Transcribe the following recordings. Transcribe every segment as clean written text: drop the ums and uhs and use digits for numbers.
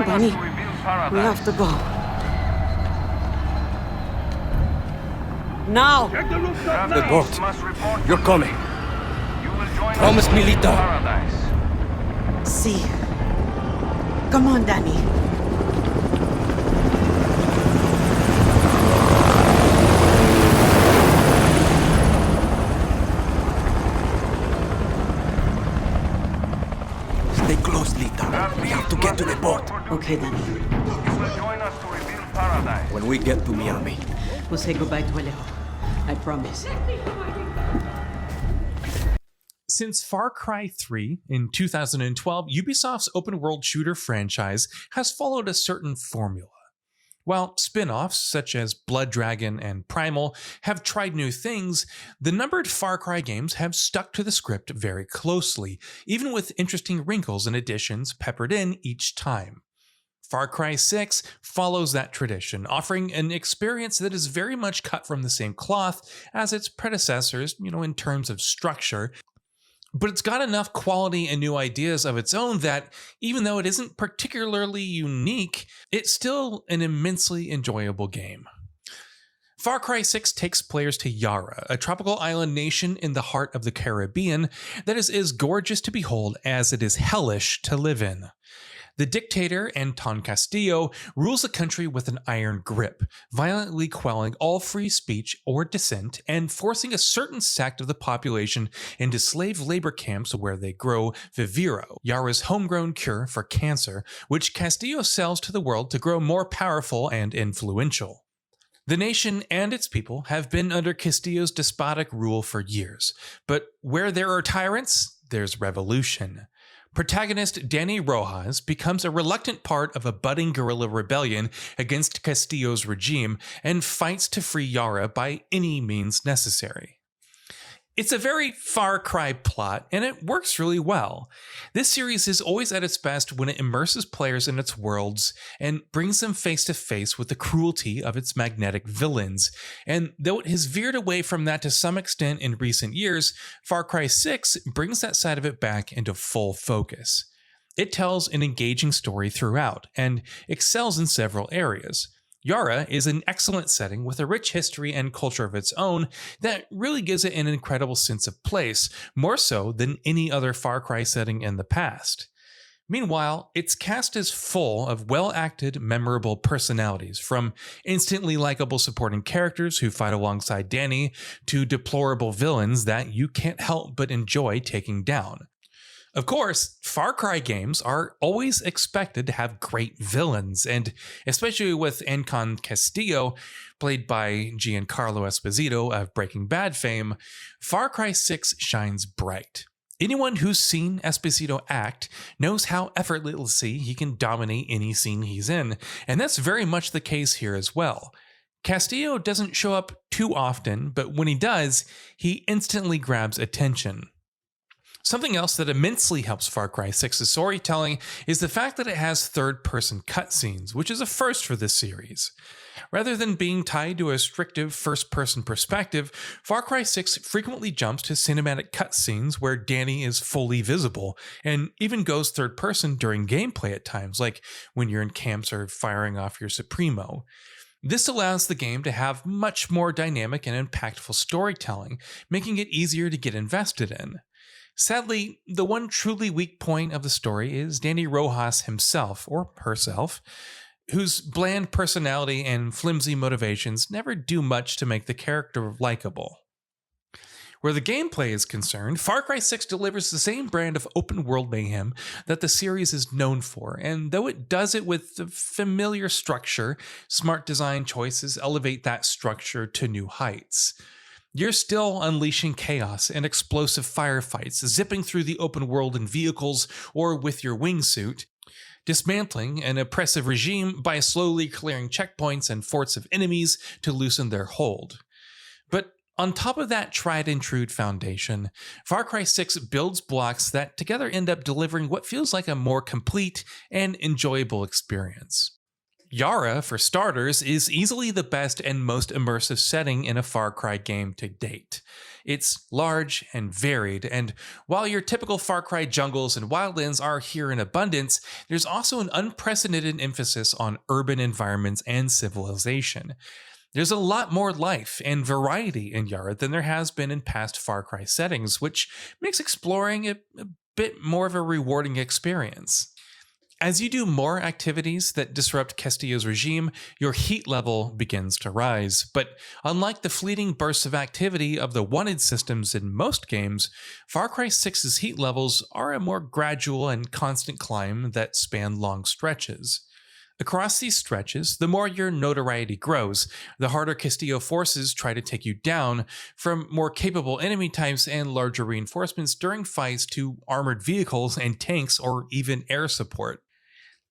Danny, we have to go. Now! The boat. You're coming. Promise me, Lita. See. Come on, Danny. Stay close, Lita. We have to get to the boat. Okay, Danny. When we get to Miami. We'll say goodbye to Alejo. I promise. Since Far Cry 3 in 2012, Ubisoft's open-world shooter franchise has followed a certain formula. While spin-offs such as Blood Dragon and Primal have tried new things, the numbered Far Cry games have stuck to the script very closely, even with interesting wrinkles and additions peppered in each time. Far Cry 6 follows that tradition, offering an experience that is very much cut from the same cloth as its predecessors, in terms of structure, but it's got enough quality and new ideas of its own that, even though it isn't particularly unique, it's still an immensely enjoyable game. Far Cry 6 takes players to Yara, a tropical island nation in the heart of the Caribbean that is as gorgeous to behold as it is hellish to live in. The dictator, Anton Castillo, rules the country with an iron grip, violently quelling all free speech or dissent and forcing a certain sect of the population into slave labor camps where they grow Viviro, Yara's homegrown cure for cancer, which Castillo sells to the world to grow more powerful and influential. The nation and its people have been under Castillo's despotic rule for years, but where there are tyrants, there's revolution. Protagonist Danny Rojas becomes a reluctant part of a budding guerrilla rebellion against Castillo's regime and fights to free Yara by any means necessary. It's a very Far Cry plot, and it works really well. This series is always at its best when it immerses players in its worlds and brings them face to face with the cruelty of its magnetic villains. And though it has veered away from that to some extent in recent years, Far Cry 6 brings that side of it back into full focus. It tells an engaging story throughout and excels in several areas. Yara is an excellent setting with a rich history and culture of its own that really gives it an incredible sense of place, more so than any other Far Cry setting in the past. Meanwhile, its cast is full of well-acted, memorable personalities, from instantly likable supporting characters who fight alongside Danny to deplorable villains that you can't help but enjoy taking down. Of course, Far Cry games are always expected to have great villains, and especially with Anton Castillo, played by Giancarlo Esposito of Breaking Bad fame, Far Cry 6 shines bright. Anyone who's seen Esposito act knows how effortlessly he can dominate any scene he's in, and that's very much the case here as well. Castillo doesn't show up too often, but when he does, he instantly grabs attention. Something else that immensely helps Far Cry 6's storytelling is the fact that it has third-person cutscenes, which is a first for this series. Rather than being tied to a restrictive first-person perspective, Far Cry 6 frequently jumps to cinematic cutscenes where Danny is fully visible, and even goes third-person during gameplay at times, like when you're in camps or firing off your Supremo. This allows the game to have much more dynamic and impactful storytelling, making it easier to get invested in. Sadly, the one truly weak point of the story is Danny Rojas himself, or herself, whose bland personality and flimsy motivations never do much to make the character likable. Where the gameplay is concerned, Far Cry 6 delivers the same brand of open-world mayhem that the series is known for, and though it does it with a familiar structure, smart design choices elevate that structure to new heights. You're still unleashing chaos and explosive firefights, zipping through the open world in vehicles or with your wingsuit, dismantling an oppressive regime by slowly clearing checkpoints and forts of enemies to loosen their hold. But on top of that tried and true foundation, Far Cry 6 builds blocks that together end up delivering what feels like a more complete and enjoyable experience. Yara, for starters, is easily the best and most immersive setting in a Far Cry game to date. It's large and varied, and while your typical Far Cry jungles and wildlands are here in abundance, there's also an unprecedented emphasis on urban environments and civilization. There's a lot more life and variety in Yara than there has been in past Far Cry settings, which makes exploring a bit more of a rewarding experience. As you do more activities that disrupt Castillo's regime, your heat level begins to rise. But unlike the fleeting bursts of activity of the wanted systems in most games, Far Cry 6's heat levels are a more gradual and constant climb that span long stretches. Across these stretches, the more your notoriety grows, the harder Castillo forces try to take you down, from more capable enemy types and larger reinforcements during fights to armored vehicles and tanks or even air support.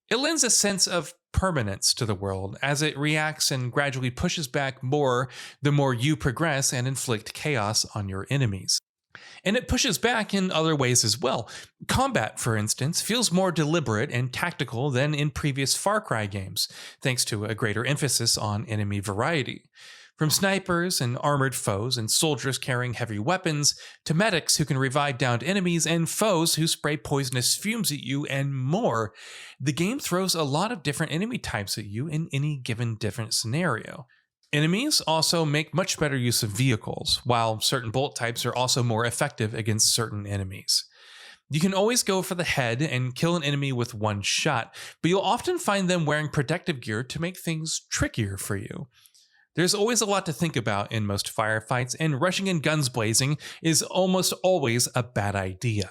It lends a sense of permanence to the world as it reacts and gradually pushes back more the more you progress and inflict chaos on your enemies. And it pushes back in other ways as well. Combat, for instance, feels more deliberate and tactical than in previous Far Cry games, thanks to a greater emphasis on enemy variety. From snipers and armored foes and soldiers carrying heavy weapons, to medics who can revive downed enemies and foes who spray poisonous fumes at you and more, the game throws a lot of different enemy types at you in any given different scenario. Enemies also make much better use of vehicles, while certain bolt types are also more effective against certain enemies. You can always go for the head and kill an enemy with one shot, but you'll often find them wearing protective gear to make things trickier for you. There's always a lot to think about in most firefights, and rushing in guns blazing is almost always a bad idea.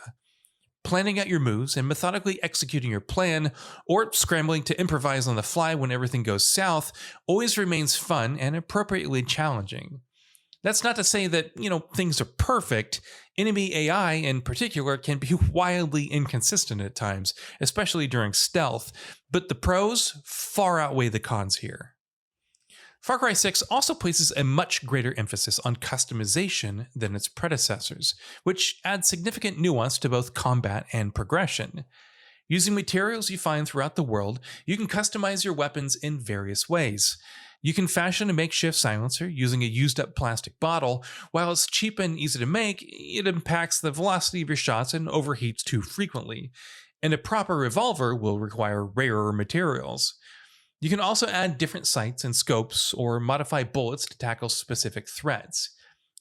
Planning out your moves and methodically executing your plan, or scrambling to improvise on the fly when everything goes south, always remains fun and appropriately challenging. That's not to say that, things are perfect. Enemy AI in particular can be wildly inconsistent at times, especially during stealth, but the pros far outweigh the cons here. Far Cry 6 also places a much greater emphasis on customization than its predecessors, which adds significant nuance to both combat and progression. Using materials you find throughout the world, you can customize your weapons in various ways. You can fashion a makeshift silencer using a used-up plastic bottle. While it's cheap and easy to make, it impacts the velocity of your shots and overheats too frequently. And a proper revolver will require rarer materials. You can also add different sights and scopes or modify bullets to tackle specific threats.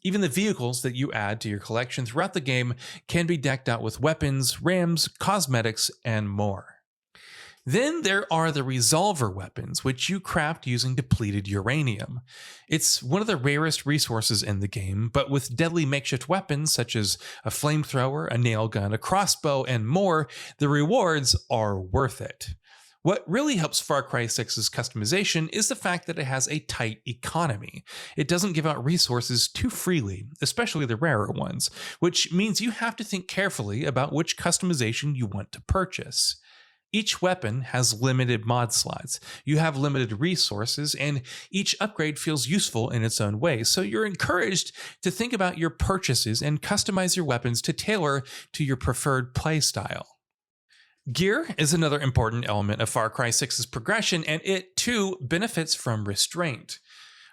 Even the vehicles that you add to your collection throughout the game can be decked out with weapons, rams, cosmetics, and more. Then there are the resolver weapons, which you craft using depleted uranium. It's one of the rarest resources in the game, but with deadly makeshift weapons such as a flamethrower, a nail gun, a crossbow, and more, the rewards are worth it. What really helps Far Cry 6's customization is the fact that it has a tight economy. It doesn't give out resources too freely, especially the rarer ones, which means you have to think carefully about which customization you want to purchase. Each weapon has limited mod slots, you have limited resources, and each upgrade feels useful in its own way, so you're encouraged to think about your purchases and customize your weapons to tailor to your preferred playstyle. Gear is another important element of Far Cry 6's progression, and it too benefits from restraint.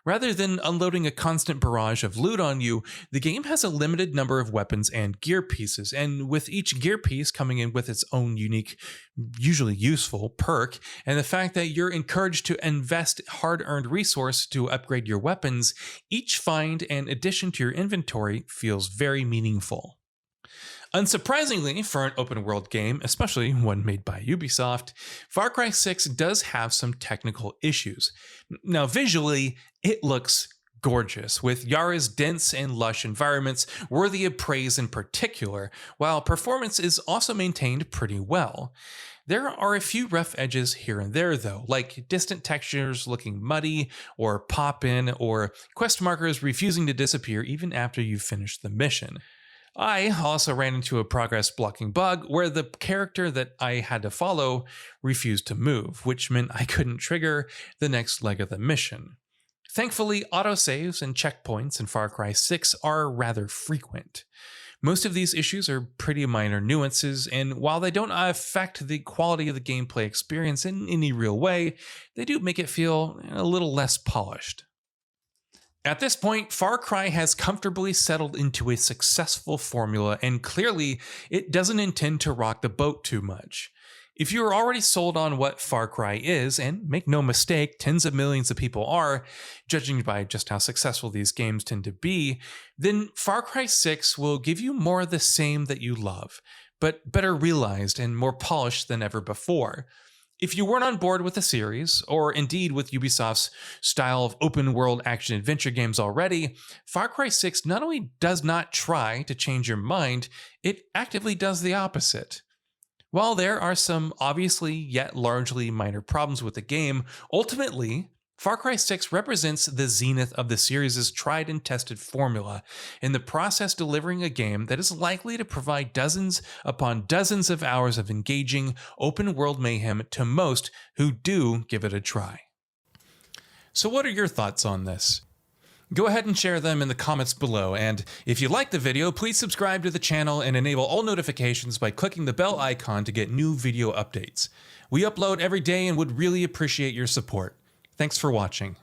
Rather than unloading a constant barrage of loot on you, the game has a limited number of weapons and gear pieces, and with each gear piece coming in with its own unique, usually useful perk, and the fact that you're encouraged to invest hard-earned resource to upgrade your weapons, each find and addition to your inventory feels very meaningful. Unsurprisingly, for an open-world game, especially one made by Ubisoft, Far Cry 6 does have some technical issues. Now, visually, it looks gorgeous, with Yara's dense and lush environments worthy of praise in particular, while performance is also maintained pretty well. There are a few rough edges here and there, though, like distant textures looking muddy or pop-in, or quest markers refusing to disappear even after you've finished the mission. I also ran into a progress blocking bug where the character that I had to follow refused to move, which meant I couldn't trigger the next leg of the mission. Thankfully, autosaves and checkpoints in Far Cry 6 are rather frequent. Most of these issues are pretty minor nuances, and while they don't affect the quality of the gameplay experience in any real way, they do make it feel a little less polished. At this point, Far Cry has comfortably settled into a successful formula, and clearly it doesn't intend to rock the boat too much. If you are already sold on what Far Cry is, and make no mistake, tens of millions of people are, judging by just how successful these games tend to be, then Far Cry 6 will give you more of the same that you love, but better realized and more polished than ever before. If you weren't on board with the series, or indeed with Ubisoft's style of open-world action-adventure games already, Far Cry 6 not only does not try to change your mind, it actively does the opposite. While there are some obviously yet largely minor problems with the game, ultimately, Far Cry 6 represents the zenith of the series' tried and tested formula, in the process delivering a game that is likely to provide dozens upon dozens of hours of engaging open-world mayhem to most who do give it a try. So what are your thoughts on this? Go ahead and share them in the comments below, and if you like the video, please subscribe to the channel and enable all notifications by clicking the bell icon to get new video updates. We upload every day and would really appreciate your support. Thanks for watching.